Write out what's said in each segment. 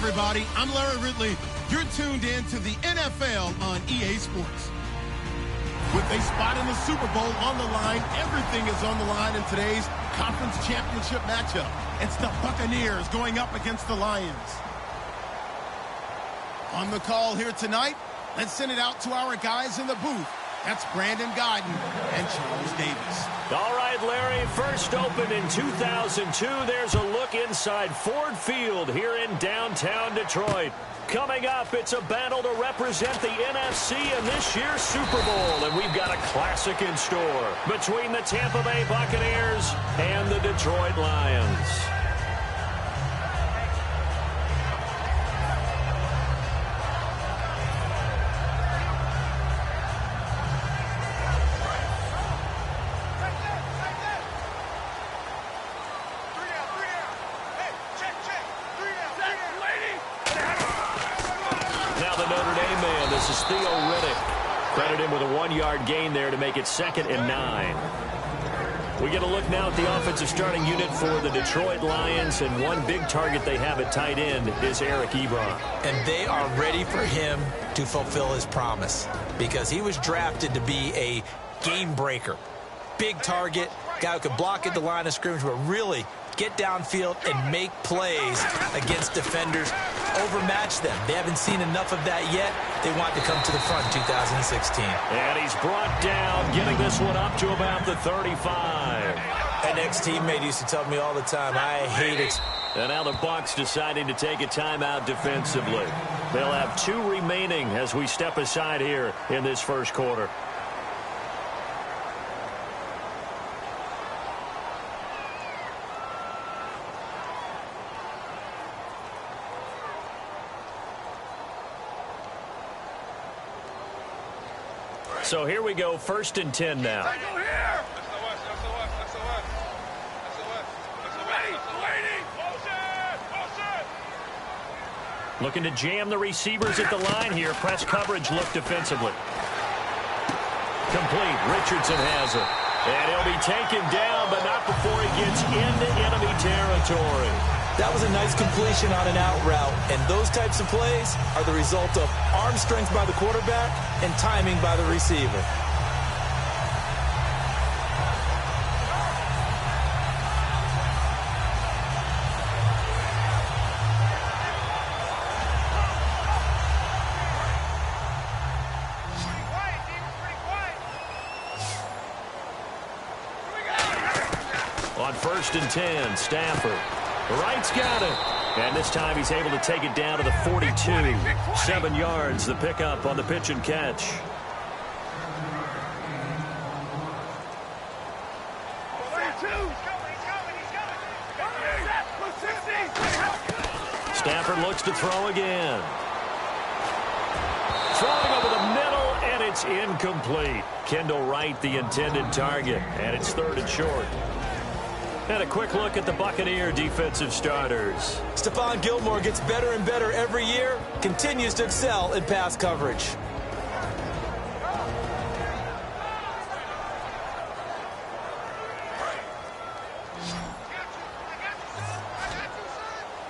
everybody. I'm Larry Ridley. You're tuned in to the NFL on EA Sports. With a spot in the Super Bowl on the line, everything is on the line in today's conference championship matchup. It's the Buccaneers going up against the Lions. On the call here tonight, let's send it out to our guys in the booth. That's Brandon Godden and Charles Davis. All right, Larry, first opened in 2002. There's a look inside Ford Field here in downtown Detroit. Coming up, it's a battle to represent the NFC in this year's Super Bowl, and we've got a classic in store between the Tampa Bay Buccaneers and the Detroit Lions. Credit him with a 1-yard gain there to make it 2nd and 9. We get a look now at the offensive starting unit for the Detroit Lions, and one big target they have at tight end is Eric Ebron. And they are ready for him to fulfill his promise because he was drafted to be a game breaker. Big target, guy who could block at the line of scrimmage, but really get downfield and make plays against defenders, overmatch them. They haven't seen enough of that yet. They want to come to the front in 2016. And he's brought down, getting this one up to about the 35. An ex-teammate used to tell me all the time, I hate it. And now the Bucs deciding to take a timeout defensively. They'll have 2 remaining as we step aside here in this first quarter. So here we go, 1st and 10 now. Looking to jam the receivers at the line here. Press coverage look defensively. Complete. Richardson has it. And he'll be taken down, but not before he gets into enemy territory. That was a nice completion on an out route, and those types of plays are the result of arm strength by the quarterback and timing by the receiver. On 1st and 10, Stafford. Wright's got it. And this time he's able to take it down to the 42. 7 yards, the pickup on the pitch and catch. Stafford looks to throw again. Throwing over the middle, and it's incomplete. Kendall Wright, the intended target, and it's 3rd and short. And a quick look at the Buccaneer defensive starters. Stephon Gilmore gets better and better every year, continues to excel in pass coverage.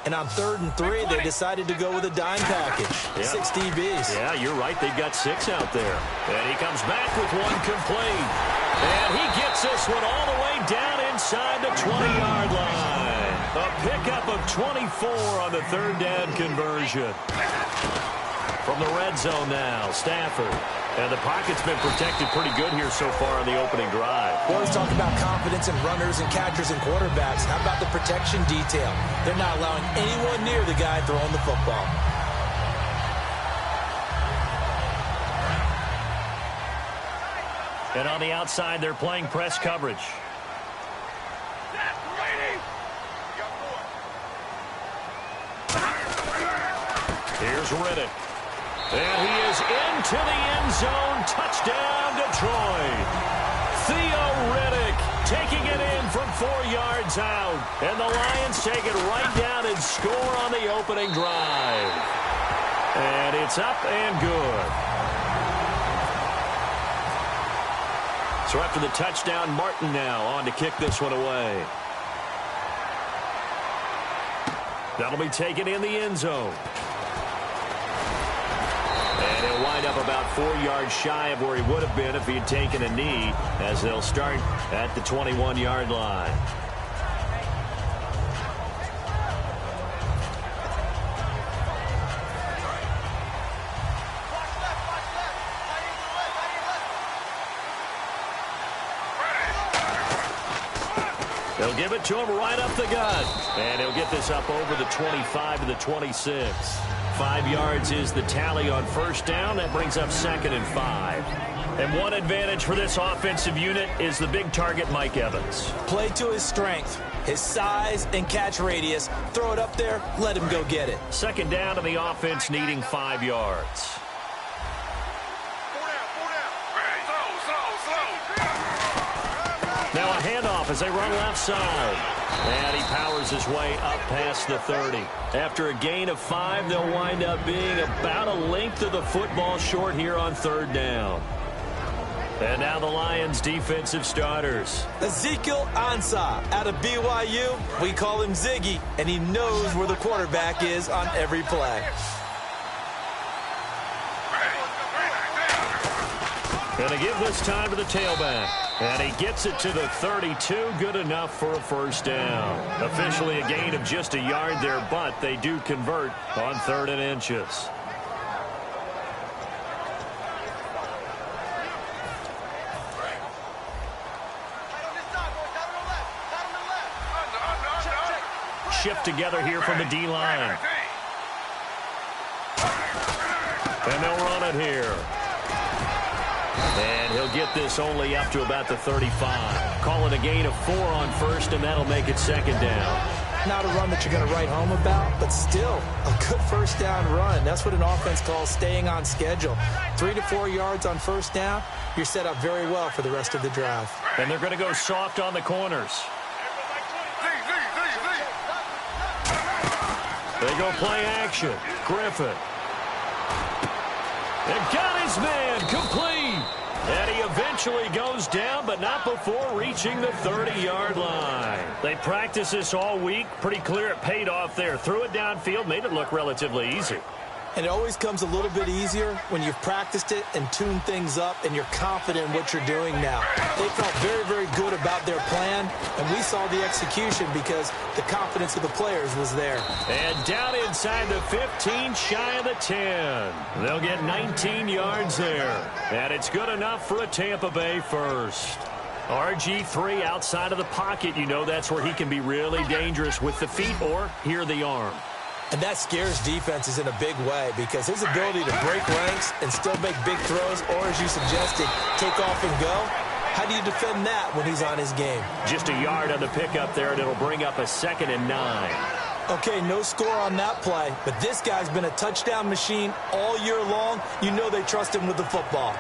And on 3rd and 3, they decided to go with a dime package. Yeah. 6 DBs. Yeah, you're right. They've got 6 out there. And he comes back with 1 complete. And he gets this one all the way down inside the 20-yard line. A pickup of 24 on the 3rd down conversion. From the red zone now, Stafford. And the pocket's been protected pretty good here so far on the opening drive. We always talk about confidence in runners and catchers and quarterbacks. How about the protection detail? They're not allowing anyone near the guy throwing the football. And on the outside, they're playing press coverage. Here's Riddick. And he is into the end zone. Touchdown, Detroit. Theo Riddick taking it in from 4 yards out. And the Lions take it right down and score on the opening drive. And it's up and good. So after the touchdown, Martin now on to kick this one away. That'll be taken in the end zone. And he'll wind up about 4 yards shy of where he would have been if he had taken a knee, as they'll start at the 21-yard line. They'll give it to him right up the gut. And he'll get this up over the 25 to the 26. 5 yards is the tally on first down. That brings up 2nd and 5. And one advantage for this offensive unit is the big target, Mike Evans. Play to his strength, his size and catch radius. Throw it up there, let him go get it. 2nd down to the offense, needing 5 yards. Now a handoff as they run left side. And he powers his way up past the 30. After a gain of 5, they'll wind up being about a length of the football short here on 3rd down. And now the Lions' defensive starters. Ezekiel Ansah out of BYU. We call him Ziggy, and he knows where the quarterback is on every play. Going to give this time to the tailback. And he gets it to the 32. Good enough for a first down. Officially a gain of just a yard there, but they do convert on 3rd and inches. Shift together here from the D-line. And they'll run it here. And he'll get this only up to about the 35. Call it a gain of 4 on first, and that'll make it 2nd down. Not a run that you're going to write home about, but still a good first down run. That's what an offense calls staying on schedule. 3 to 4 yards on first down, you're set up very well for the rest of the drive. And they're going to go soft on the corners. They go play action. Griffin. And got his man complete. And he eventually goes down, but not before reaching the 30-yard line. They practiced this all week. Pretty clear it paid off there. Threw it downfield, made it look relatively easy. And it always comes a little bit easier when you've practiced it and tuned things up and you're confident in what you're doing now. They felt very, very good about their plan, and we saw the execution because the confidence of the players was there. And down inside the 15, shy of the 10. They'll get 19 yards there. And it's good enough for a Tampa Bay first. RG3 outside of the pocket, you know that's where he can be really dangerous with the feet or here the arm. And that scares defenses in a big way because his ability to break ranks and still make big throws, or as you suggested, take off and go, how do you defend that when he's on his game? Just a yard on the pickup there, and it'll bring up a 2nd and 9. Okay, no score on that play, but this guy's been a touchdown machine all year long. You know they trust him with the football.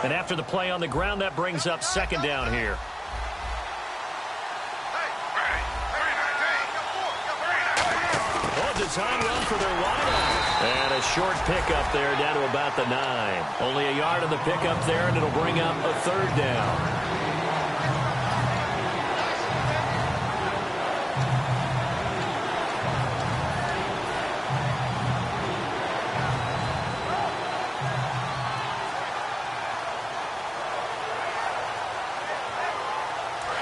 And after the play on the ground, that brings up 2nd down here. Design run for their wideout. And a short pickup there down to about the 9. Only a yard on the pickup there, and it'll bring up a 3rd down.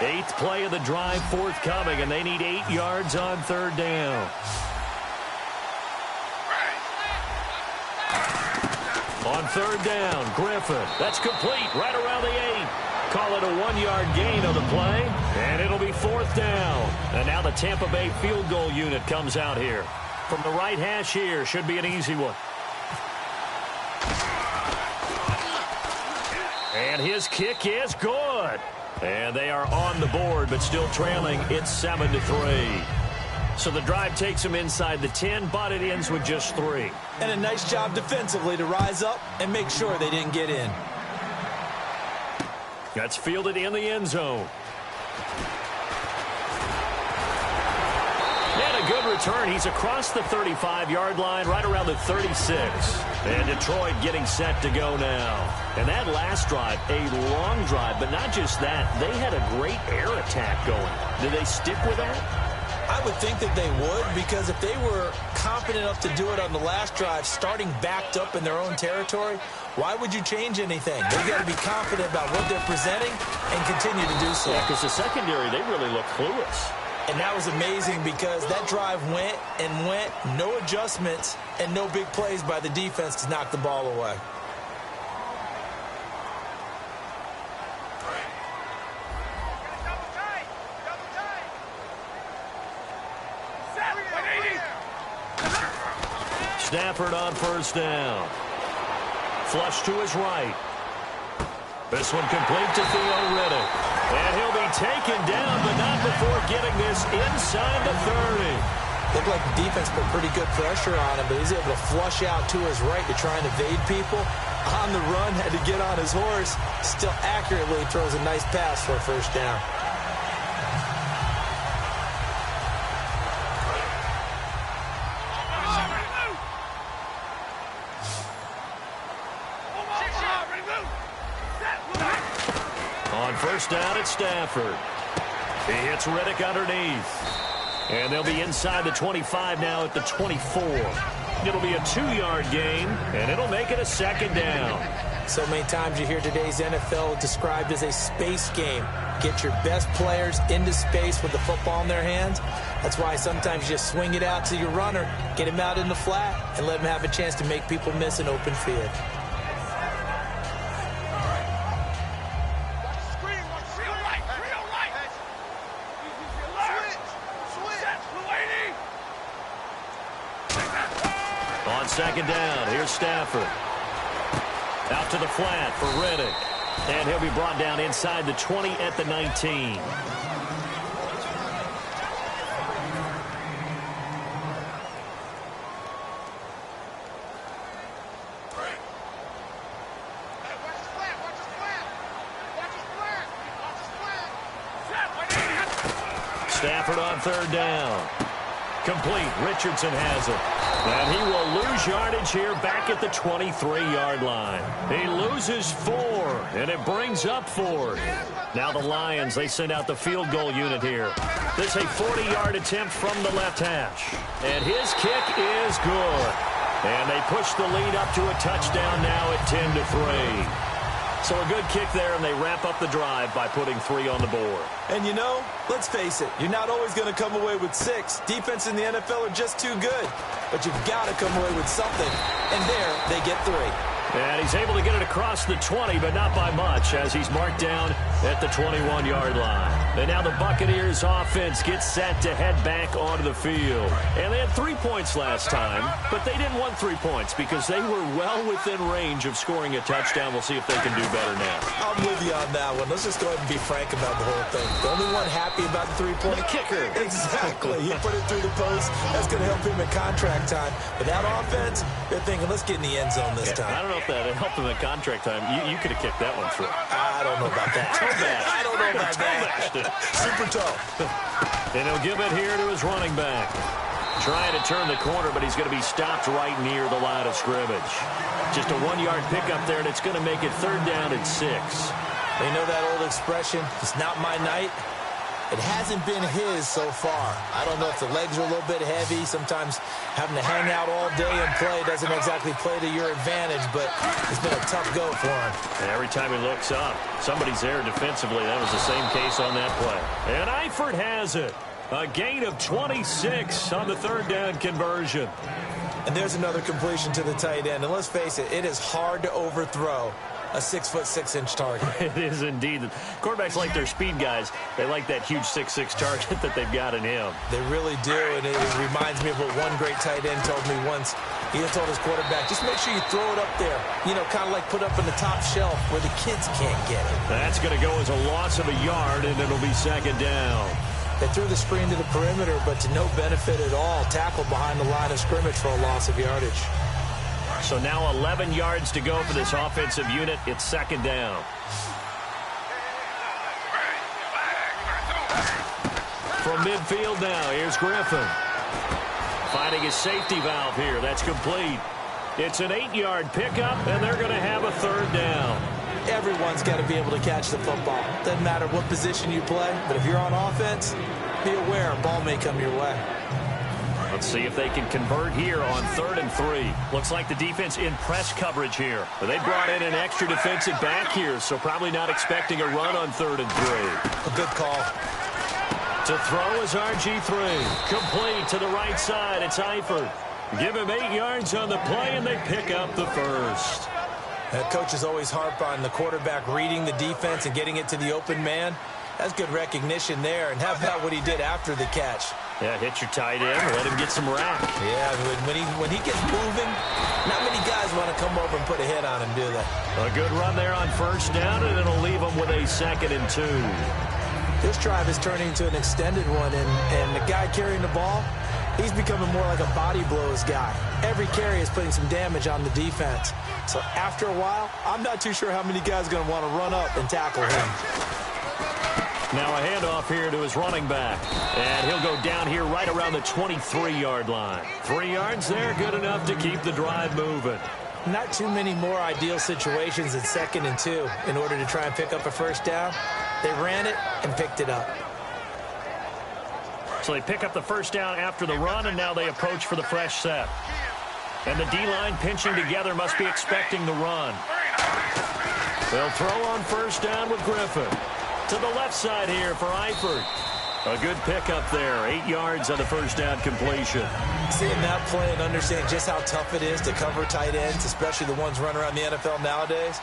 Eighth play of the drive forthcoming, and they need 8 yards on 3rd down. On 3rd down, Griffin. That's complete right around the 8. Call it a 1-yard gain on the play, and it'll be 4th down. And now the Tampa Bay field goal unit comes out here. From the right hash here, should be an easy one. And his kick is good. And they are on the board, but still trailing. It's 7-3. So the drive takes them inside the 10, but it ends with just 3. And a nice job defensively to rise up and make sure they didn't get in. That's fielded in the end zone. And a a good return. He's across the 35-yard line, right around the 36. And Detroit getting set to go now. And that last drive, a long drive, but not just that. They had a great air attack going. Do they stick with that? I would think that they would, because if they were confident enough to do it on the last drive, starting backed up in their own territory, why would you change anything? They've got to be confident about what they're presenting and continue to do so. Yeah, because the secondary, they really look clueless. And that was amazing because that drive went and went, no adjustments, and no big plays by the defense to knock the ball away. Stafford on first down. Flush to his right. This one complete to Theo Riddick. And he'll be taken down, but not before getting this inside the 30. Looked like the defense put pretty good pressure on him, but he's able to flush out to his right to try and evade people. On the run, had to get on his horse. Still accurately throws a nice pass for a first down. First down at Stafford. He hits Riddick underneath. And they'll be inside the 25 now at the 24. It'll be a 2-yard gain, and it'll make it a second down. So many times you hear today's NFL described as a space game. Get your best players into space with the football in their hands. That's why sometimes you just swing it out to your runner, get him out in the flat, and let him have a chance to make people miss an open field. Second down. Here's Stafford. Out to the flat for Riddick. And he'll be brought down inside the 20 at the 19. Stafford on third down. Complete. Richardson has it. And he will lose yardage here back at the 23-yard line. He loses 4, and it brings up 4. Now the Lions, they send out the field goal unit here. This is a 40-yard attempt from the left hash. And his kick is good. And they push the lead up to a touchdown now at 10-3. So a good kick there, and they wrap up the drive by putting 3 on the board. And you know, let's face it, you're not always going to come away with 6. Defense in the NFL are just too good. But you've got to come away with something. And there, they get 3. And he's able to get it across the 20, but not by much, as he's marked down at the 21-yard line. And now the Buccaneers offense gets set to head back onto the field. And they had 3 points last time, but they didn't want 3 points because they were well within range of scoring a touchdown. We'll see if they can do better now. I'm with you on that one. Let's just go ahead and be frank about the whole thing. The only one happy about the 3-point? The kicker. Exactly. He put it through the post. That's going to help him in contract time. But that offense, they're thinking, let's get in the end zone this time. I don't know if that helped him in contract time. You could have kicked that one through. I don't know about that. I don't know about that. Super tough. And he'll give it here to his running back. Trying to turn the corner, but he's going to be stopped right near the line of scrimmage. Just a 1-yard pickup there, and it's going to make it third down at 6. They know that old expression, it's not my night. It hasn't been his so far. I don't know if the legs are a little bit heavy. Sometimes having to hang out all day and play doesn't exactly play to your advantage, but it's been a tough go for him. And every time he looks up, somebody's there defensively. That was the same case on that play. And Eifert has it. A gain of 26 on the third down conversion. And there's another completion to the tight end. And let's face it, it is hard to overthrow a 6'6" target. It is indeed. Quarterbacks like their speed guys. They like that huge 6'6" target that they've got in him. They really do, and it reminds me of what one great tight end told me once. He had told his quarterback, just make sure you throw it up there. You know, kind of like put up in the top shelf where the kids can't get it. That's going to go as a loss of a yard, and it'll be second down. They threw the screen to the perimeter, but to no benefit at all. Tackled behind the line of scrimmage for a loss of yardage. So now 11 yards to go for this offensive unit. It's second down. From midfield now, here's Griffin. Finding his safety valve here. That's complete. It's an 8-yard pickup, and they're going to have a third down. Everyone's got to be able to catch the football. Doesn't matter what position you play, but if you're on offense, be aware a ball may come your way. Let's see if they can convert here on 3rd and 3. Looks like the defense in press coverage here. But they brought in an extra defensive back here, so probably not expecting a run on 3rd and 3. A good call. To throw is RG3. Complete to the right side. It's Eifert. Give him 8 yards on the play, and they pick up the first. Coaches always harp on the quarterback reading the defense and getting it to the open man. That's good recognition there. And how about what he did after the catch? Yeah, hit your tight end, let him get some rack. Yeah, when he gets moving, not many guys want to come over and put a hit on him, do they? A good run there on 1st down, and it'll leave him with a 2nd and 2. This drive is turning into an extended one, and the guy carrying the ball, he's becoming more like a body blows guy. Every carry is putting some damage on the defense. So after a while, I'm not too sure how many guys are going to want to run up and tackle him. Now a handoff here to his running back. And he'll go down here right around the 23-yard line. 3 yards there, good enough to keep the drive moving. Not too many more ideal situations at 2nd and 2 in order to try and pick up a 1st down. They ran it and picked it up. So they pick up the 1st down after the run, and now they approach for the fresh set. And the D-line pinching together must be expecting the run. They'll throw on 1st down with Griffin. To the left side here for Eifert. A good pickup there. 8 yards on the 1st down completion. Seeing that play and understand just how tough it is to cover tight ends, especially the ones running around the NFL nowadays,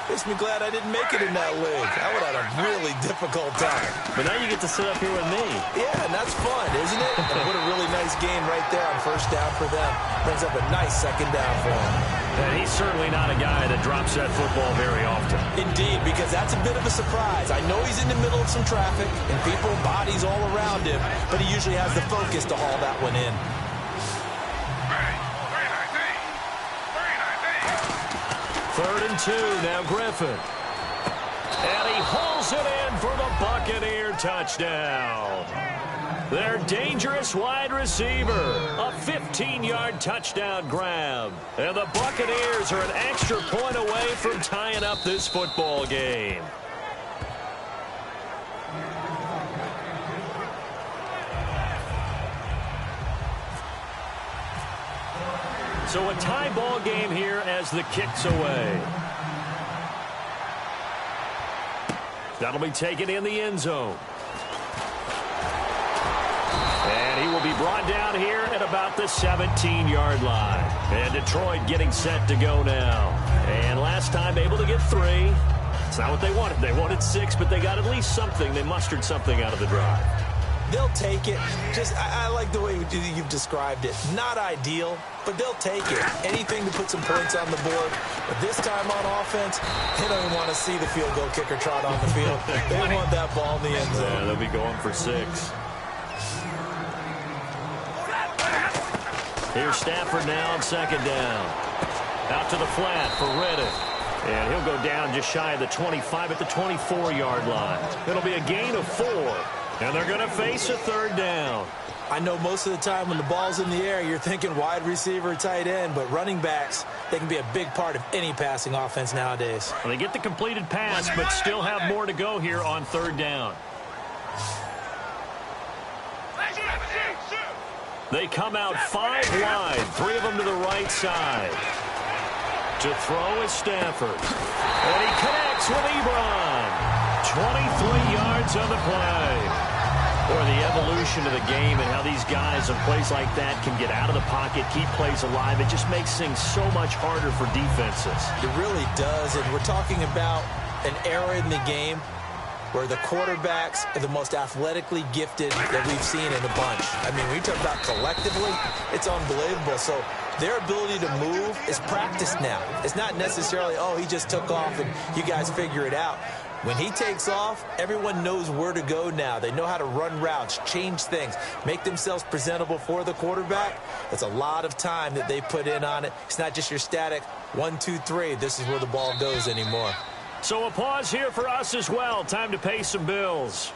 makes me glad I didn't make it in that league. I would have had a really difficult time. But now you get to sit up here with me. Yeah, and that's fun, isn't it? And what a really nice game right there on 1st down for them. Brings up a nice 2nd down for them. And he's certainly not a guy that drops that football very often. Indeed, because that's a bit of a surprise. I know he's in the middle of some traffic and people, bodies all around him, but he usually has the focus to haul that one in. Third and 2, now Griffin. And he hauls it in for the Buccaneer touchdown. Their dangerous wide receiver, a 15-yard touchdown grab. And the Buccaneers are an extra point away from tying up this football game. So a tie ball game here as the kick's away. That'll be taken in the end zone. And he will be brought down here at about the 17-yard line. And Detroit getting set to go now. And last time able to get 3. It's not what they wanted. They wanted 6, but they got at least something. They mustered something out of the drive. They'll take it. I like the way you've described it. Not ideal, but they'll take it. Anything to put some points on the board. But this time on offense, they don't even want to see the field goal kicker trot on the field. They want that ball in the end zone. Yeah, they'll be going for 6. Here's Stafford now on 2nd down. Out to the flat for Reddick. And he'll go down just shy of the 25 at the 24-yard line. It'll be a gain of 4. And they're going to face a 3rd down. I know most of the time when the ball's in the air, you're thinking wide receiver, tight end, but running backs, they can be a big part of any passing offense nowadays. Well, they get the completed pass, but still have more to go here on 3rd down. They come out 5 wide, 3 of them to the right side. To throw is Stafford. And he connects with Ebron. 23 yards on the play. Or the evolution of the game and how these guys in plays like that can get out of the pocket, keep plays alive. It just makes things so much harder for defenses. It really does, and we're talking about an era in the game where the quarterbacks are the most athletically gifted that we've seen in a bunch. I mean, when you talk about collectively, it's unbelievable. So their ability to move is practiced now. It's not necessarily, oh, he just took off and you guys figure it out. When he takes off, everyone knows where to go now. They know how to run routes, change things, make themselves presentable for the quarterback. That's a lot of time that they put in on it. It's not just your static 1, 2, 3. This is where the ball goes anymore. So a pause here for us as well. Time to pay some bills.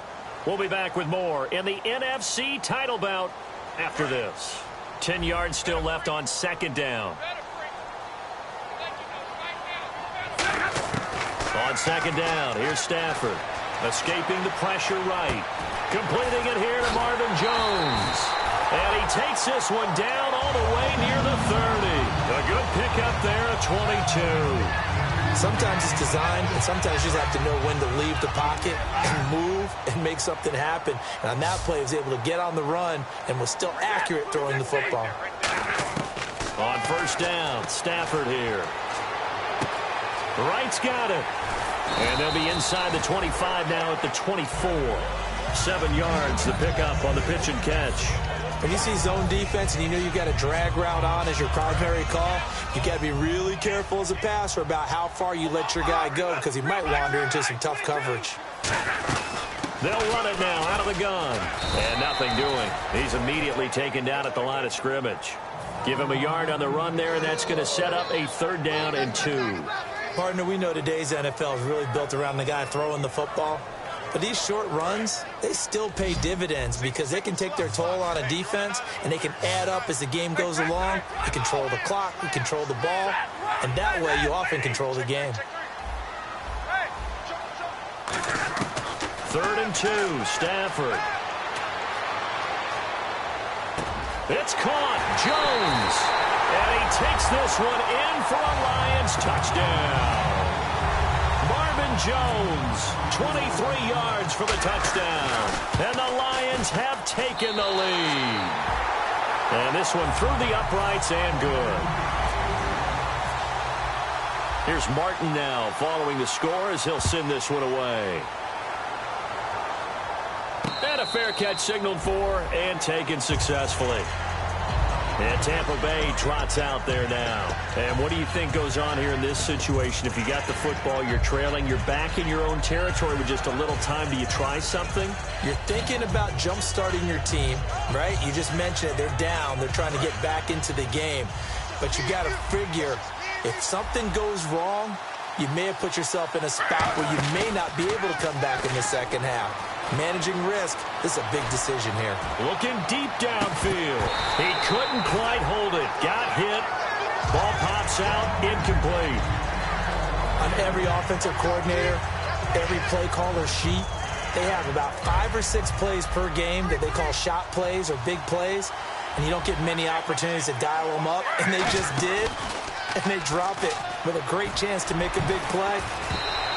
We'll be back with more in the NFC title bout after this. 10 yards still left on second down. On second down, here's Stafford. Escaping the pressure right. Completing it here to Marvin Jones. And he takes this one down all the way near the 30. A good pickup there at 22. Sometimes it's designed, and sometimes you just have to know when to leave the pocket and move and make something happen. And on that play, he was able to get on the run and was still accurate throwing the football. On first down, Stafford here. Wright's got it. And they'll be inside the 25 now at the 24. 7 yards, the pickup on the pitch and catch. When you see zone defense and you know you've got a drag route on as your primary call, you've got to be really careful as a passer about how far you let your guy go because he might wander into some tough coverage. They'll run it now out of the gun. And nothing doing. He's immediately taken down at the line of scrimmage. Give him a yard on the run there, and that's going to set up a 3rd down and 2. Partner, we know today's NFL is really built around the guy throwing the football. But these short runs, they still pay dividends because they can take their toll on a defense, and they can add up as the game goes along. You control the clock, you control the ball, and that way you often control the game. 3rd and 2, Stafford. It's caught, Jones. And he takes this one in for a Lions touchdown. Marvin Jones, 23 yards for the touchdown. And the Lions have taken the lead. And this one through the uprights and good. Here's Martin now following the score as he'll send this one away. And a fair catch signaled for and taken successfully. And Tampa Bay trots out there now. And what do you think goes on here in this situation? If you got the football, you're trailing, you're back in your own territory with just a little time. Do you try something? You're thinking about jump-starting your team, right? You just mentioned it. They're down. They're trying to get back into the game. But you got to figure, if something goes wrong, you may have put yourself in a spot where you may not be able to come back in the second half. Managing risk, this is a big decision here. Looking deep downfield. He couldn't quite hold it. Got hit. Ball pops out. Incomplete. On every offensive coordinator, every play caller sheet, they have about 5 or 6 plays per game that they call shot plays or big plays, and you don't get many opportunities to dial them up, and they just did, and they drop it with a great chance to make a big play.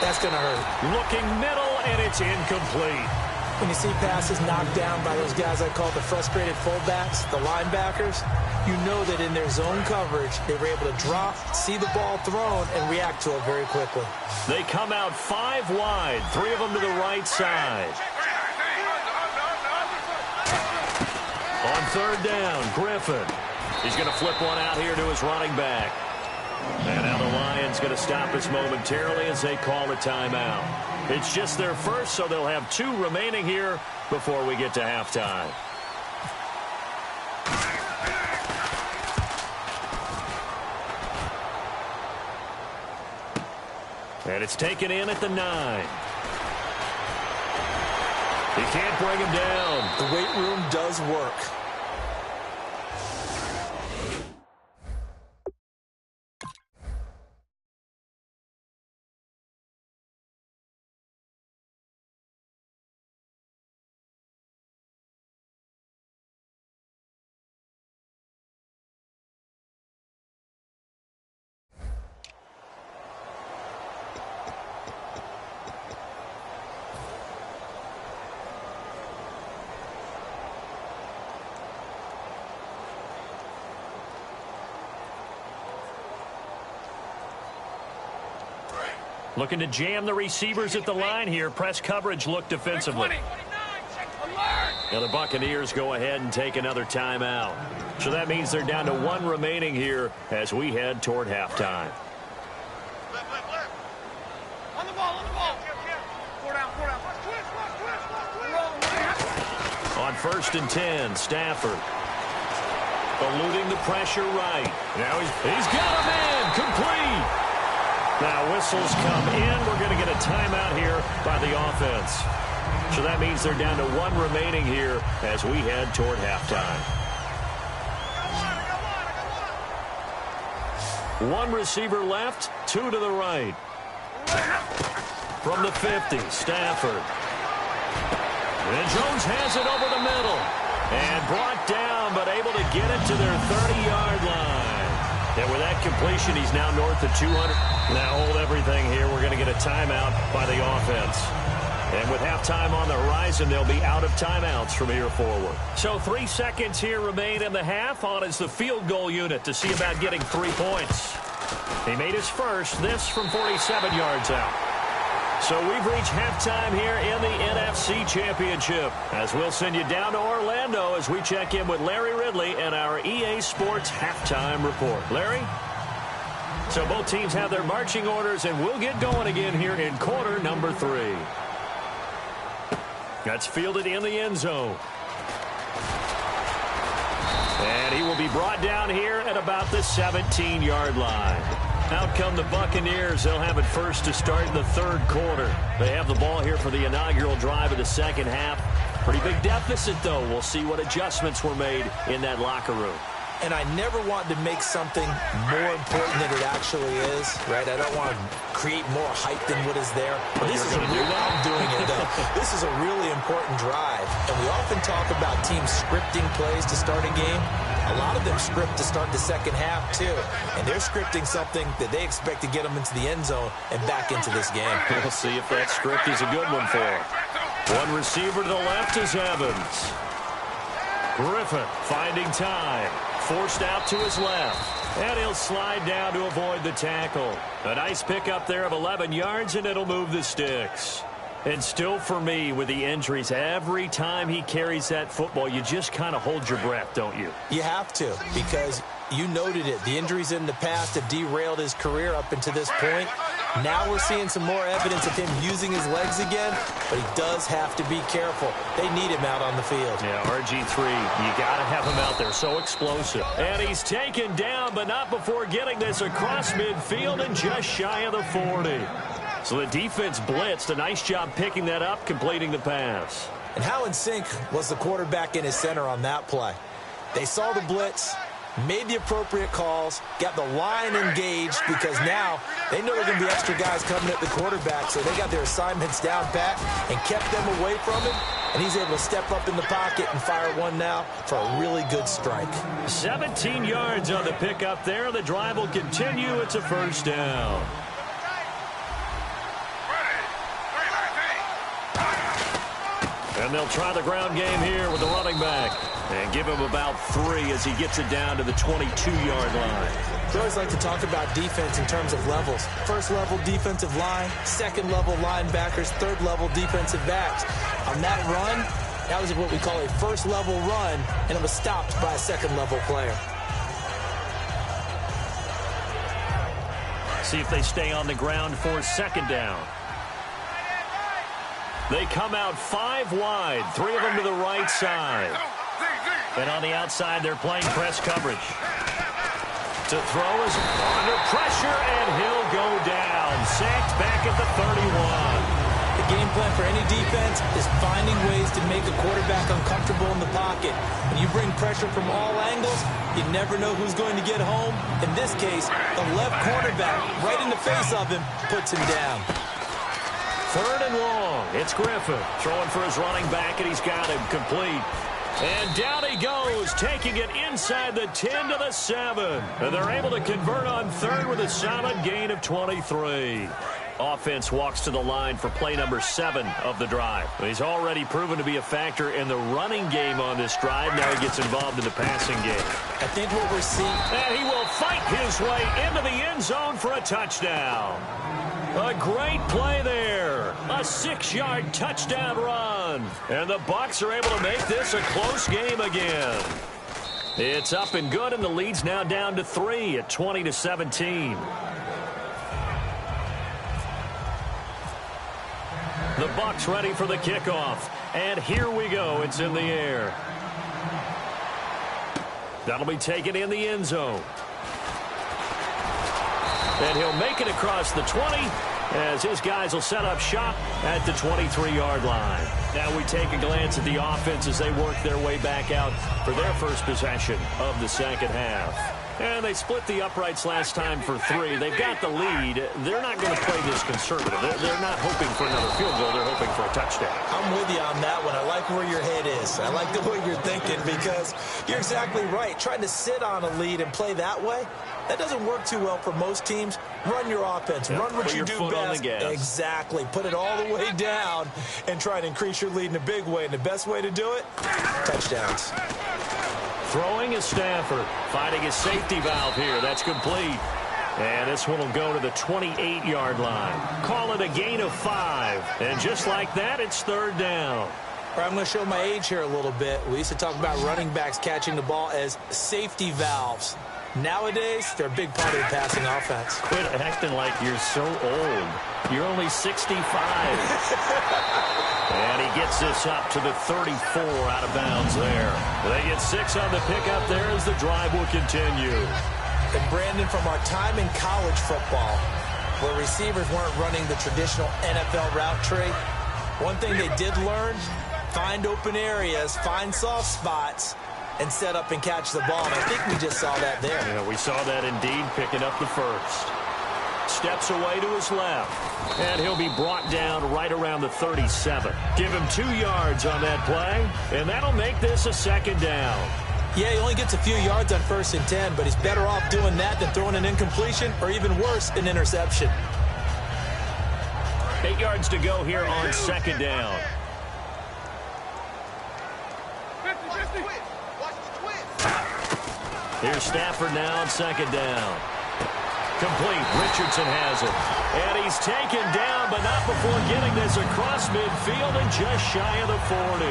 That's going to hurt. Looking middle, and it's incomplete. When you see passes knocked down by those guys I call the frustrated fullbacks, the linebackers, you know that in their zone coverage, they were able to drop, see the ball thrown, and react to it very quickly. They come out 5 wide, 3 of them to the right side. On 3rd down, Griffin. He's going to flip one out here to his running back. And now the Lions going to stop us momentarily as they call a timeout. It's just their first, so they'll have 2 remaining here before we get to halftime. And it's taken in at the 9. He can't bring him down. The weight room does work. Looking to jam the receivers at the line here. Press coverage look defensively. Now the Buccaneers go ahead and take another timeout. So that means they're down to 1 remaining here as we head toward halftime. On the ball. On 1st and 10, Stafford. Eluding the pressure right. Now he's got a man. Complete. Now whistles come in. We're going to get a timeout here by the offense. So that means they're down to 1 remaining here as we head toward halftime. One receiver left, two to the right. From the 50, Stafford. And Jones has it over the middle. And brought down, but able to get it to their 30-yard line. And with that completion, he's now north of 200. Now hold everything here. We're going to get a timeout by the offense. And with halftime on the horizon, they'll be out of timeouts from here forward. So 3 seconds here remain in the half. On is the field goal unit to see about getting 3 points. He made his first, this from 47 yards out. So we've reached halftime here in the NFC Championship, as we'll send you down to Orlando as we check in with Larry Ridley and our EA Sports Halftime Report. Larry? So both teams have their marching orders, and we'll get going again here in quarter number 3. That's fielded in the end zone. And he will be brought down here at about the 17-yard line. Out come the Buccaneers. They'll have it first to start in the third quarter. They have the ball here for the inaugural drive of the second half. Pretty big deficit, though. We'll see what adjustments were made in that locker room. And I never want to make something more important than it actually is, right? I don't want to create more hype than what is there. But this is a real, I'm doing it, though. This is a really important drive. And we often talk about teams scripting plays to start a game. A lot of them script to start the second half, too. And they're scripting something that they expect to get them into the end zone and back into this game. We'll see if that script is a good one for them. One receiver to the left is Evans. Griffin finding time. Forced out to his left. And he'll slide down to avoid the tackle. A nice pickup there of 11 yards, and it'll move the sticks. And still for me, with the injuries, every time he carries that football, you just kind of hold your breath, don't you? You have to, because you noted it. The injuries in the past have derailed his career up until this point. Now we're seeing some more evidence of him using his legs again, but he does have to be careful. They need him out on the field. Yeah, RG3, you got to have him out there. So explosive. And he's taken down, but not before getting this across midfield and just shy of the 40. So the defense blitzed. A nice job picking that up, completing the pass. And how in sync was the quarterback in his center on that play? They saw the blitz, made the appropriate calls, got the line engaged, because now they know there are going to be extra guys coming at the quarterback, so they got their assignments down pat and kept them away from him, and he's able to step up in the pocket and fire one now for a really good strike. 17 yards on the pickup there. The drive will continue. It's a first down. And they'll try the ground game here with the running back. And give him about 3 as he gets it down to the 22-yard line. We always like to talk about defense in terms of levels. First level defensive line, second level linebackers, third level defensive backs. On that run, that was what we call a first level run, and it was stopped by a second level player. See if they stay on the ground for second down. They come out 5 wide, 3 of them to the right side. And on the outside, they're playing press coverage. To throw is under pressure, and he'll go down. Sacked back at the 31. The game plan for any defense is finding ways to make a quarterback uncomfortable in the pocket. When you bring pressure from all angles, you never know who's going to get home. In this case, the left cornerback, right in the face of him, puts him down. Third and long. It's Griffin throwing for his running back, and he's got him complete. And down he goes, taking it inside the 10 to the 7. And they're able to convert on third with a solid gain of 23. Offense walks to the line for play number 7 of the drive. He's already proven to be a factor in the running game on this drive. Now he gets involved in the passing game. I think what we're seeing... And he will fight his way into the end zone for a touchdown. A great play there. A 6-yard touchdown run. And the Bucs are able to make this a close game again. It's up and good, and the lead's now down to 3 at 20-17. The Bucs ready for the kickoff. And here we go. It's in the air. That'll be taken in the end zone. And he'll make it across the 20 as his guys will set up shop at the 23-yard line. Now we take a glance at the offense as they work their way back out for their first possession of the second half. And they split the uprights last time for 3. They've got the lead. They're not going to play this conservative. They're not hoping for another field goal. They're hoping for a touchdown. I'm with you on that one. I like where your head is. I like the way you're thinking because you're exactly right. Trying to sit on a lead and play that way, that doesn't work too well for most teams. Run your offense. Yep. Run what you do best. Exactly. Put it all the way down and try to increase your lead in a big way. And the best way to do it, touchdowns. Throwing is Stafford, finding his safety valve here. That's complete. And this one will go to the 28-yard line. Call it a gain of 5. And just like that, it's 3rd down. I'm going to show my age here a little bit. We used to talk about running backs catching the ball as safety valves. Nowadays, they're a big part of the passing offense. Quit acting like you're so old. You're only 65. And he gets this up to the 34 out of bounds there. They get 6 on the pickup there as the drive will continue. And Brandon, from our time in college football, where receivers weren't running the traditional NFL route tree, one thing they did learn, find open areas, find soft spots, and set up and catch the ball. And I think we just saw that there. Yeah, we saw that indeed, picking up the first. Steps away to his left. And he'll be brought down right around the 37. Give him 2 yards on that play, and that'll make this a 2nd down. Yeah, he only gets a few yards on 1st and 10, but he's better off doing that than throwing an incompletion or even worse, an interception. 8 yards to go here on 2nd down. Here's Stafford now on 2nd down. Complete. Richardson has it. And he's taken down, but not before getting this across midfield and just shy of the 40.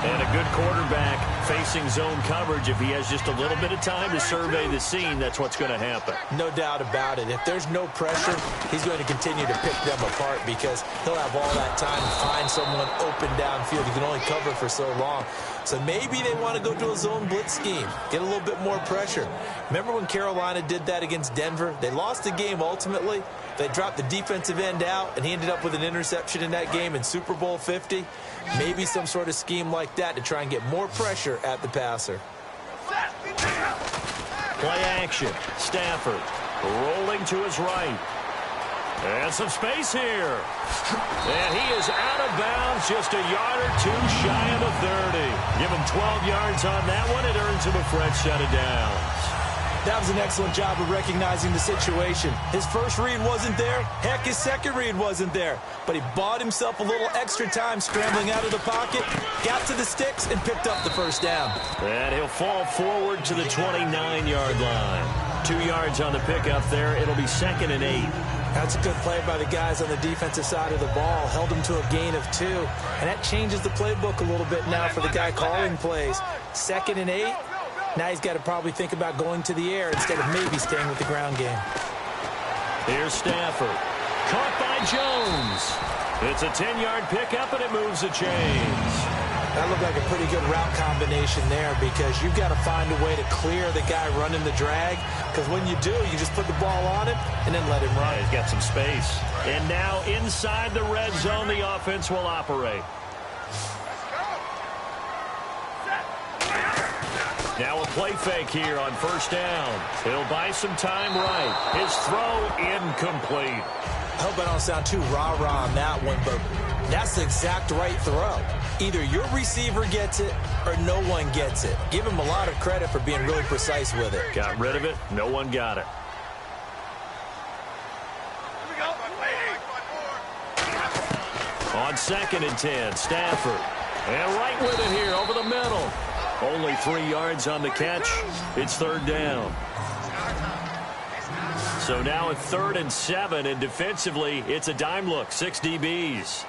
And a good quarterback facing zone coverage. If he has just a little bit of time to survey the scene, that's what's going to happen. No doubt about it. If there's no pressure, he's going to continue to pick them apart because he'll have all that time to find someone open downfield. He can only cover for so long. So maybe they want to go to a zone blitz scheme, get a little bit more pressure. Remember when Carolina did that against Denver? They lost the game ultimately. They dropped the defensive end out, and he ended up with an interception in that game in Super Bowl 50. Maybe some sort of scheme like that to try and get more pressure at the passer. Play action. Stafford rolling to his right. And some space here. And he is out of bounds, just a yard or 2 shy of the 30. Give him 12 yards on that one. It earns him a fresh set of downs. That was an excellent job of recognizing the situation. His first read wasn't there. Heck, his second read wasn't there. But he bought himself a little extra time scrambling out of the pocket, got to the sticks, and picked up the 1st down. And he'll fall forward to the 29-yard line. 2 yards on the pickup there. It'll be 2nd and 8. That's a good play by the guys on the defensive side of the ball. Held him to a gain of 2. And that changes the playbook a little bit now for the guy calling plays. 2nd and 8. Now he's got to probably think about going to the air instead of maybe staying with the ground game. Here's Stafford. Caught by Jones. It's a 10-yard pickup, and it moves the chains. That looked like a pretty good route combination there because you've got to find a way to clear the guy running the drag because when you do, you just put the ball on him and then let him run. Yeah, he's got some space. And now inside the red zone, the offense will operate. Now a play fake here on 1st down. He'll buy some time right. His throw incomplete. I hope I don't sound too rah-rah on that one, but that's the exact right throw. Either your receiver gets it or no one gets it. Give him a lot of credit for being really precise with it. Got rid of it. No one got it. On 2nd and 10, Stafford. And right with it here over the middle. Only 3 yards on the catch. It's 3rd down. So now it's 3rd and 7, and defensively, it's a dime look. 6 DBs.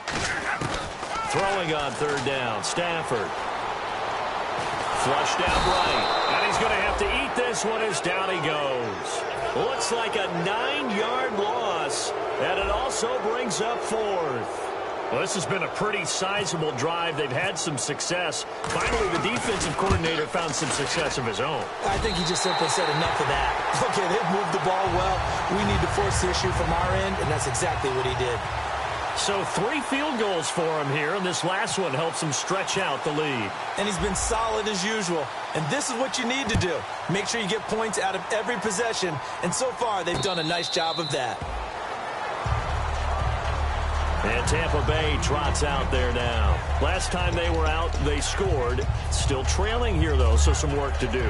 Throwing on 3rd down, Stafford. Flushed out right, and he's going to have to eat this one as down he goes. Looks like a 9-yard loss, and it also brings up 4th. Well, this has been a pretty sizable drive. They've had some success. Finally, the defensive coordinator found some success of his own. I think he just simply said enough of that. Okay, they've moved the ball well. We need to force the issue from our end, and that's exactly what he did. So 3 field goals for him here, and this last one helps him stretch out the lead. And he's been solid as usual. And this is what you need to do. Make sure you get points out of every possession. And so far, they've done a nice job of that. And Tampa Bay trots out there now. Last time they were out, they scored. Still trailing here, though, so some work to do.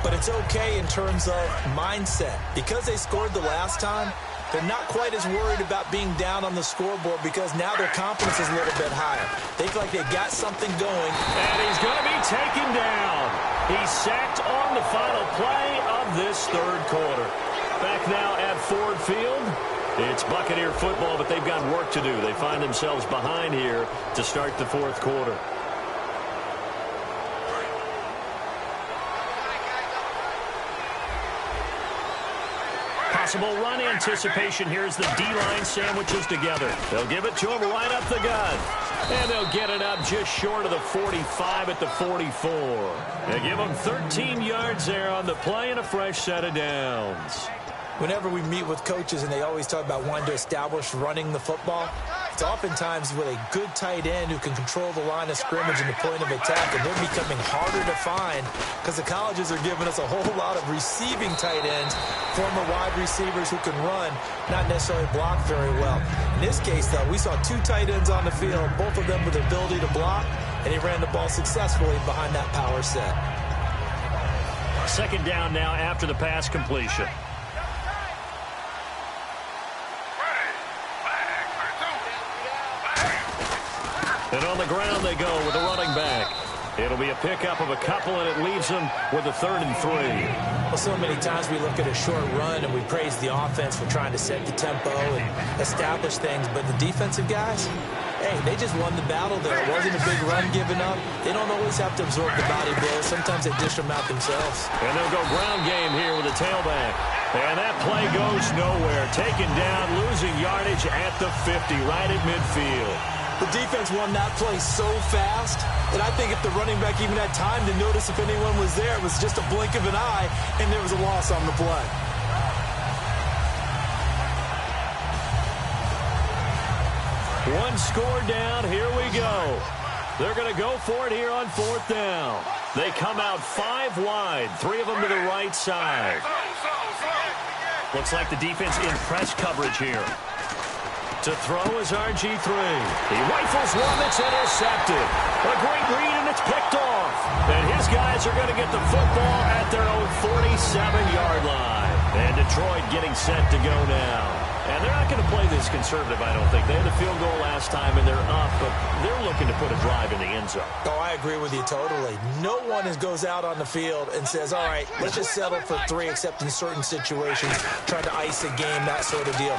But it's okay in terms of mindset. Because they scored the last time, they're not quite as worried about being down on the scoreboard because now their confidence is a little bit higher. They feel like they got something going. And he's going to be taken down. He's sacked on the final play of this third quarter. Back now at Ford Field. It's Buccaneer football, but they've got work to do. They find themselves behind here to start the fourth quarter. Possible run anticipation here as the D-line sandwiches together. They'll give it to him right up the gut. And they'll get it up just short of the 45 at the 44. They give him 13 yards there on the play and a fresh set of downs. Whenever we meet with coaches and they always talk about wanting to establish running the football, it's oftentimes with a good tight end who can control the line of scrimmage and the point of attack, and they're becoming harder to find because the colleges are giving us a whole lot of receiving tight ends, former wide receivers who can run, not necessarily block very well. In this case, though, we saw 2 tight ends on the field, both of them with the ability to block, and he ran the ball successfully behind that power set. Second down now after the pass completion. And on the ground they go with a running back. It'll be a pickup of a couple, and it leaves them with a 3rd and 3. Well, so many times we look at a short run and we praise the offense for trying to set the tempo and establish things. But the defensive guys, hey, they just won the battle there. It wasn't a big run given up. They don't always have to absorb the body blows. Sometimes they dish them out themselves. And they'll go ground game here with a tailback. And that play goes nowhere. Taken down, losing yardage at the 50, right at midfield. The defense won that play so fast that I think if the running back even had time to notice if anyone was there, it was just a blink of an eye, and there was a loss on the play. One score down. Here we go. They're going to go for it here on 4th down. They come out 5 wide, 3 of them to the right side. Looks like the defense in press coverage here. To throw is RG3. He rifles one that's intercepted. A great read, and it's picked off. And his guys are going to get the football at their own 47-yard line. And Detroit getting set to go now. And they're not going to play this conservative, I don't think. They had the field goal last time, and they're up, but they're looking to put a drive in the end zone. Oh, I agree with you totally. No one goes out on the field and says, all right, let's just settle for 3, except in certain situations, trying to ice a game, that sort of deal.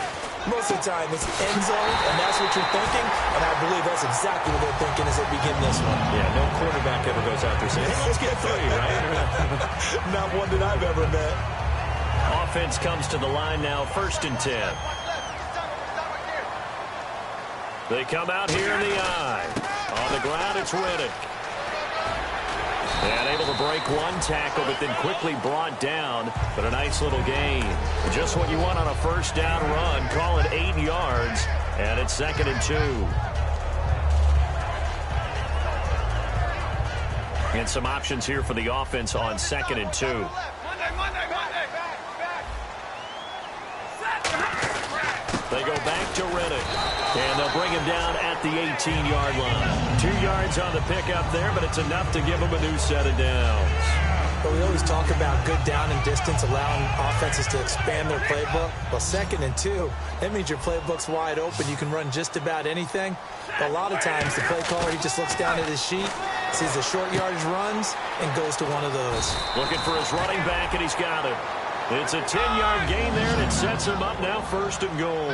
Most of the time, it's end zone, and that's what you're thinking, and I believe that's exactly what they're thinking as they begin this one. Yeah, no quarterback ever goes out there saying, hey, let's get 3, right? Not one that I've ever met. Offense comes to the line now, 1st and 10. They come out here in the eye. On the ground, it's Riddick. And able to break one tackle, but then quickly brought down. But a nice little gain. Just what you want on a 1st down run. Call it 8 yards. And it's 2nd and 2. And some options here for the offense on 2nd and 2. They go back to Riddick. And they'll bring him down at the 18-yard line. 2 yards on the pickup there, but it's enough to give him a new set of downs. But we always talk about good down and distance, allowing offenses to expand their playbook. Well, 2nd and 2, that means your playbook's wide open. You can run just about anything. But a lot of times, the play caller, he just looks down at his sheet, sees the short yardage runs, and goes to one of those. Looking for his running back, and he's got it. It's a 10-yard gain there, and it sets him up now 1st and goal.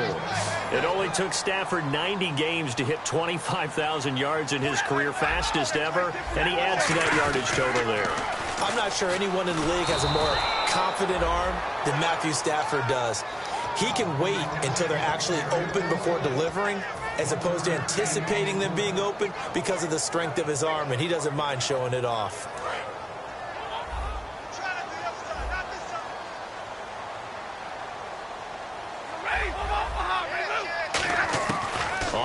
It only took Stafford 90 games to hit 25,000 yards in his career, fastest ever, and he adds to that yardage total there. I'm not sure anyone in the league has a more confident arm than Matthew Stafford does. He can wait until they're actually open before delivering, as opposed to anticipating them being open because of the strength of his arm, and he doesn't mind showing it off.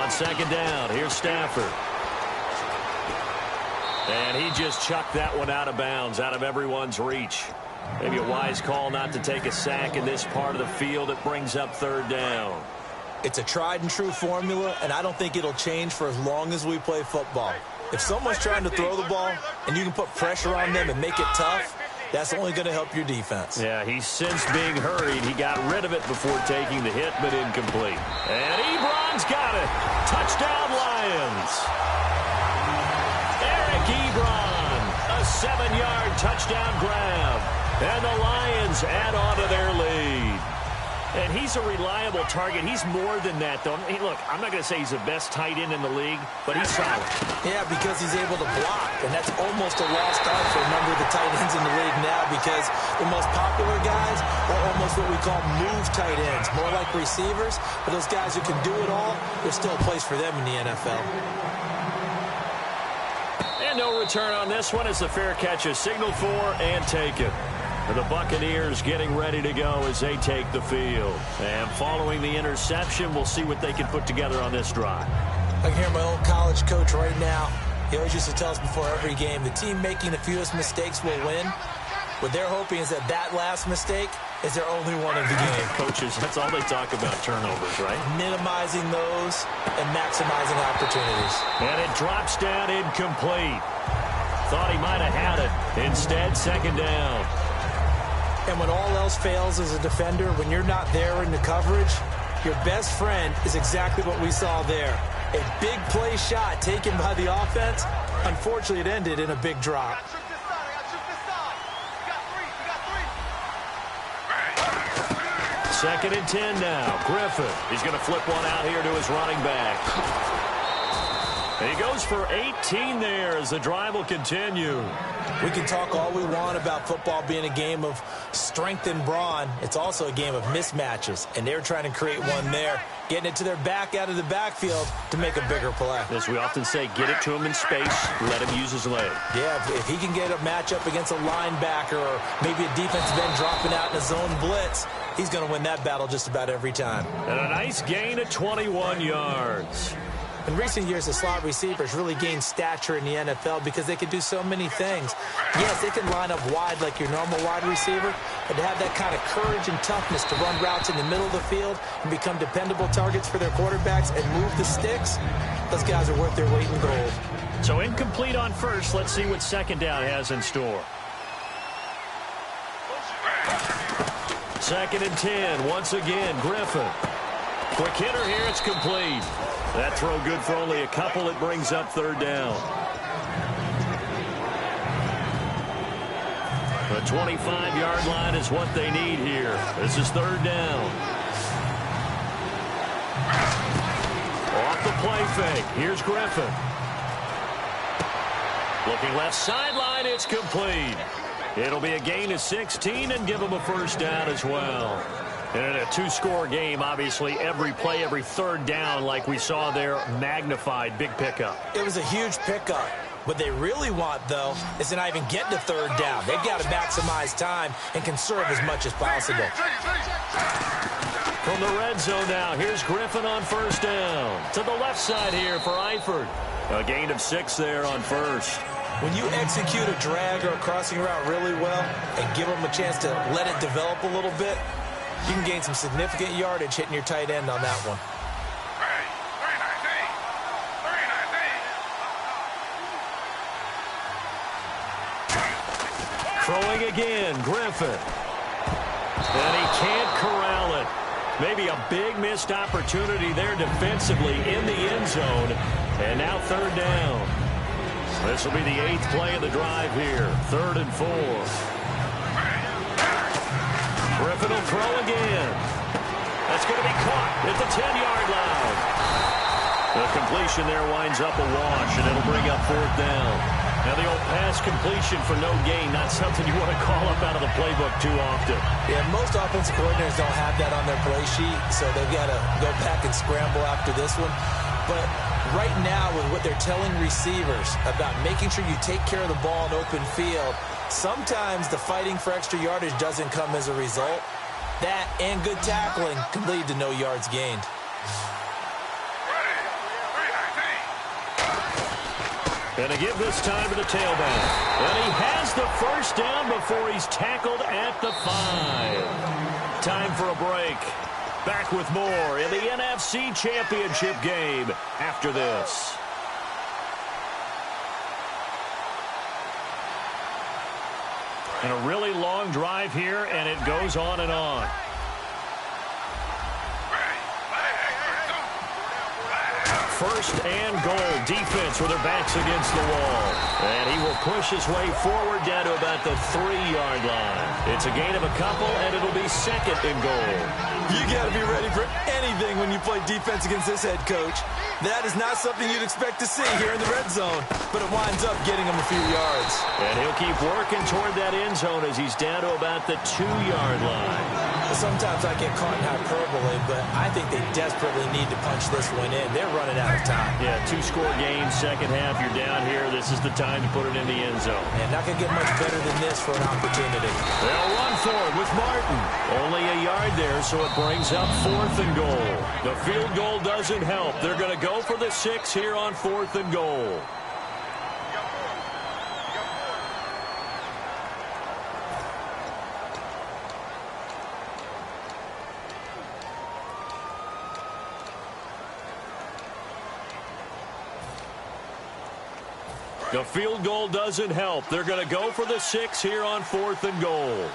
on second down. Here's Stafford. And he just chucked that one out of bounds, out of everyone's reach. Maybe a wise call not to take a sack in this part of the field. It brings up third down. It's a tried-and-true formula, and I don't think it'll change for as long as we play football. If someone's trying to throw the ball and you can put pressure on them and make it tough, that's only going to help your defense. Yeah, he's since being hurried. He got rid of it before taking the hit, but incomplete. And Ebron's got it. Touchdown, Lions. Eric Ebron, a 7-yard touchdown grab. And the Lions add on to their lead. And he's a reliable target. He's more than that, though. Hey, look, I'm not going to say he's the best tight end in the league, but he's solid. Yeah, because he's able to block, and that's almost a lost art for a number of the tight ends in the league now, because the most popular guys are almost what we call move tight ends, more like receivers. But those guys who can do it all, there's still a place for them in the NFL. And no return on this one as the fair catch is signaled for and taken. The Buccaneers getting ready to go as they take the field. And following the interception, we'll see what they can put together on this drive. I can hear my old college coach right now. He always used to tell us before every game, the team making the fewest mistakes will win. What they're hoping is that last mistake is their only one of the game. Coaches, that's all they talk about, turnovers, right? Minimizing those and maximizing opportunities. And it drops down incomplete. Thought he might have had it. Instead, second down. And when all else fails as a defender, when you're not there in the coverage, your best friend is exactly what we saw there. A big play shot taken by the offense. Unfortunately, it ended in a big drop. Second and 10 now. Griffin. He's going to flip one out here to his running back. And he goes for 18 there as the drive will continue. We can talk all we want about football being a game of strength and brawn. It's also a game of mismatches, and they're trying to create one there, getting it to their back out of the backfield to make a bigger play. As we often say, get it to him in space, let him use his leg. Yeah, if he can get a matchup against a linebacker or maybe a defensive end dropping out in a zone blitz, he's going to win that battle just about every time. And a nice gain of 21 yards. In recent years, the slot receivers really gained stature in the NFL because they can do so many things. Yes, they can line up wide like your normal wide receiver, but to have that kind of courage and toughness to run routes in the middle of the field and become dependable targets for their quarterbacks and move the sticks, those guys are worth their weight in gold. So incomplete on first. Let's see what second down has in store. Second and 10. Once again, Griffin. Quick hitter here. It's complete. That throw good for only a couple. It brings up third down. The 25-yard line is what they need here. This is third down. Off the play fake. Here's Griffin. Looking left sideline. It's complete. It'll be a gain of 16 and give them a first down as well. And in a two-score game, obviously, every play, every third down, like we saw there, magnified, big pickup. It was a huge pickup. What they really want, though, is to not even get to third down. They've got to maximize time and conserve as much as possible. From the red zone now, here's Griffin on first down. To the left side here for Eifert. A gain of 6 there on first. When you execute a drag or a crossing route really well and give them a chance to let it develop a little bit, you can gain some significant yardage hitting your tight end on that one. Throwing again, Griffin. And he can't corral it. Maybe a big missed opportunity there defensively in the end zone. And now third down. This will be the 8th play of the drive here. 3rd and 4. Griffin will throw again. That's going to be caught at the 10-yard line. The completion there winds up a wash, and it'll bring up 4th down. Now the old pass completion for no gain, not something you want to call up out of the playbook too often. Yeah, most offensive coordinators don't have that on their play sheet, so they've got to go back and scramble after this one. But right now, with what they're telling receivers about making sure you take care of the ball in open field, sometimes the fighting for extra yardage doesn't come as a result. That and good tackling can lead to no yards gained. And to give this time to the tailback. And he has the first down before he's tackled at the 5. Time for a break. Back with more in the NFC Championship game after this. And a really long drive here, and it goes on and on. First and goal. Defense with their backs against the wall. And he will push his way forward down to about the 3-yard line. It's a gain of a couple, and it'll be second and goal. You got to be ready for anything when you play defense against this head coach. That is not something you'd expect to see here in the red zone, but it winds up getting him a few yards. And he'll keep working toward that end zone as he's down to about the 2-yard line. Sometimes I get caught in hyperbole, but I think they desperately need to punch this one in. They're running out of time. Yeah, 2-score game, second half, you're down here. This is the time to put it in the end zone. And not going to get much better than this for an opportunity. They'll run for it with Martin. Only a yard there, so it brings up 4th and goal. The field goal doesn't help. They're going to go for the 6 here on 4th and goal. The field goal doesn't help. They're going to go for the 6 here on 4th and goal.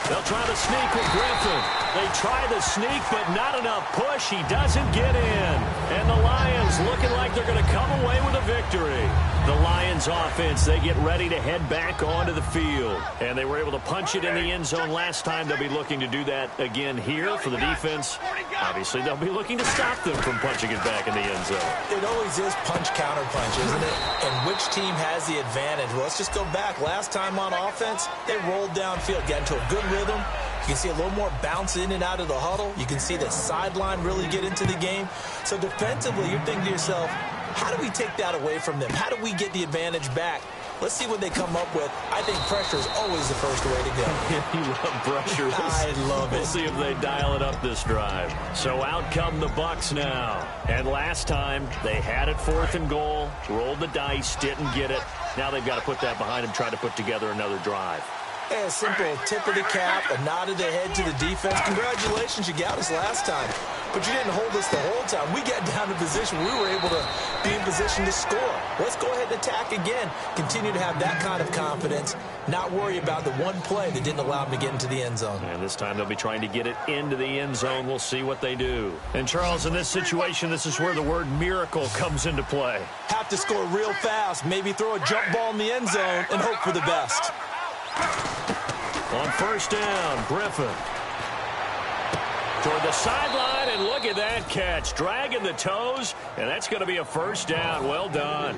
They'll try to sneak with Griffin. They try the sneak, but not enough push. He doesn't get in. And the Lions looking like they're going to come away with a victory. The Lions offense, they get ready to head back onto the field. And they were able to punch it in the end zone last time. They'll be looking to do that again here for the defense. Obviously, they'll be looking to stop them from punching it back in the end zone. It always is punch-counter punch, isn't it? And which team has the advantage? Well, let's just go back. Last time on offense, they rolled downfield, got into a good rhythm. You can see a little more bounce in and out of the huddle. You can see the sideline really get into the game. So defensively, you're thinking to yourself, how do we take that away from them? How do we get the advantage back? Let's see what they come up with. I think pressure is always the first way to go. You love pressure. I love it. We'll see if they dial it up this drive. So out come the Bucs now. And last time, they had it 4th and goal, rolled the dice, didn't get it. Now they've got to put that behind them, try to put together another drive. A simple tip of the cap, a nod of the head to the defense. Congratulations, you got us last time. But you didn't hold us the whole time. We got down to position. We were able to be in position to score. Let's go ahead and attack again. Continue to have that kind of confidence. Not worry about the one play that didn't allow them to get into the end zone. And this time they'll be trying to get it into the end zone. We'll see what they do. And, Charles, in this situation, this is where the word miracle comes into play. Have to score real fast. Maybe throw a jump ball in the end zone and hope for the best. On first down, Griffin. Toward the sideline, and look at that catch. Dragging the toes, and that's going to be a first down. Well done.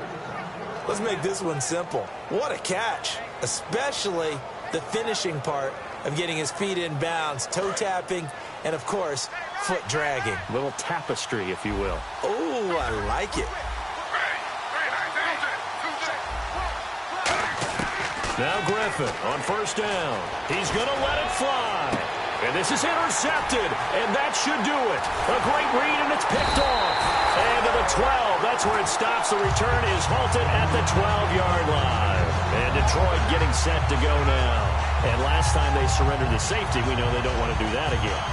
Let's make this one simple. What a catch, especially the finishing part of getting his feet in bounds, toe tapping, and, of course, foot dragging. Little tapestry, if you will. Oh, I like it. Now Griffin on first down. He's going to let it fly. And this is intercepted, and that should do it. A great read, and it's picked off. And to the 12, that's where it stops. The return is halted at the 12-yard line. And Detroit getting set to go now. And last time they surrendered the safety, we know they don't want to do that again.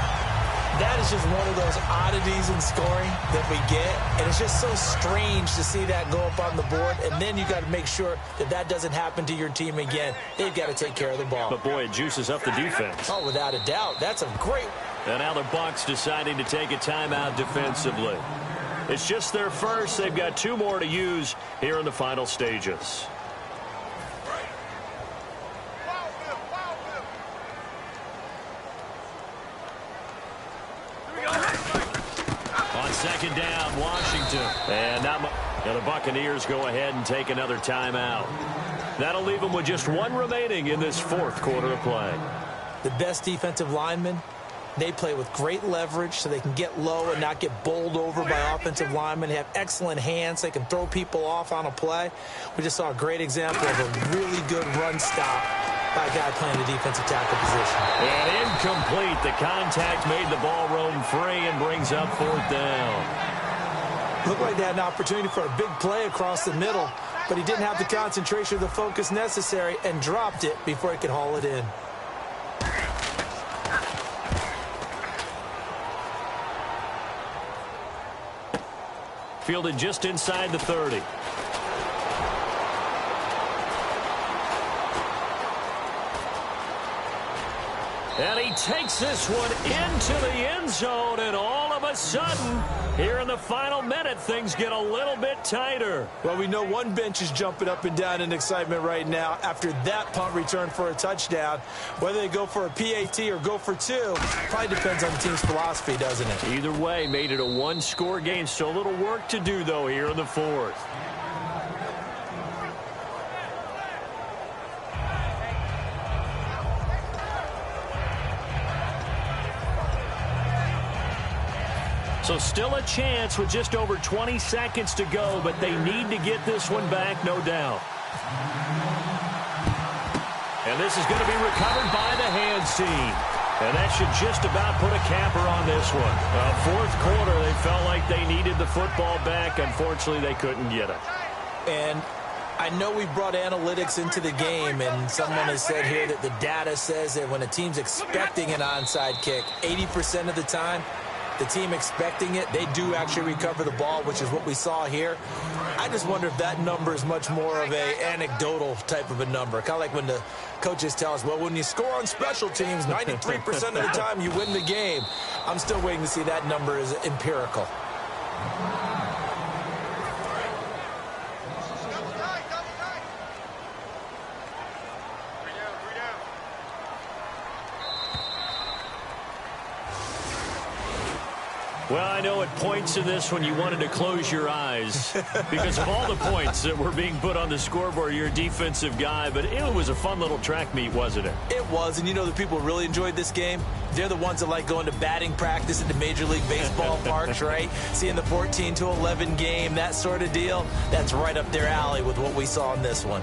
That is just one of those oddities in scoring that we get, and it's just so strange to see that go up on the board, and then you got to make sure that that doesn't happen to your team again. They've got to take care of the ball. But, boy, it juices up the defense. Oh, without a doubt. That's a great... And now the Bucs deciding to take a timeout defensively. It's just their first. They've got 2 more to use here in the final stages. Second down, Washington. And now the Buccaneers go ahead and take another timeout. That'll leave them with just 1 remaining in this 4th quarter of play. The best defensive linemen, they play with great leverage so they can get low and not get bowled over by offensive linemen. They have excellent hands. They can throw people off on a play. We just saw a great example of a really good run stop by a guy playing the defensive tackle position. And incomplete. The contact made the ball roam free and brings up 4th down. Looked like they had an opportunity for a big play across the middle, but he didn't have the concentration or the focus necessary and dropped it before he could haul it in. Fielded just inside the 30. And he takes this one into the end zone, and all of a sudden, here in the final minute, things get a little bit tighter. Well, we know one bench is jumping up and down in excitement right now after that punt return for a touchdown. Whether they go for a PAT or go for two, probably depends on the team's philosophy, doesn't it? Either way, made it a one-score game. Still a little work to do, though, here in the fourth. So still a chance with just over 20 seconds to go, but they need to get this one back, no doubt. And this is going to be recovered by the hands team. And that should just about put a capper on this one. Fourth quarter, they felt like they needed the football back. Unfortunately, they couldn't get it. And I know we brought analytics into the game, and someone has said here that the data says that when a team's expecting an onside kick, 80% of the time, the team expecting it, they do actually recover the ball, which is what we saw here. I just wonder if that number is much more of a anecdotal type of a number. Kind of like when the coaches tell us, well, when you score on special teams, 93% of the time you win the game. I'm still waiting to see that number is empirical. Well, I know at points in this one you wanted to close your eyes because of all the points that were being put on the scoreboard. You're a defensive guy, but it was a fun little track meet, wasn't it? It was, and you know the people who really enjoyed this game? They're the ones that like going to batting practice at the Major League Baseball parks, right? Seeing the 14-11 game, that sort of deal. That's right up their alley with what we saw in this one.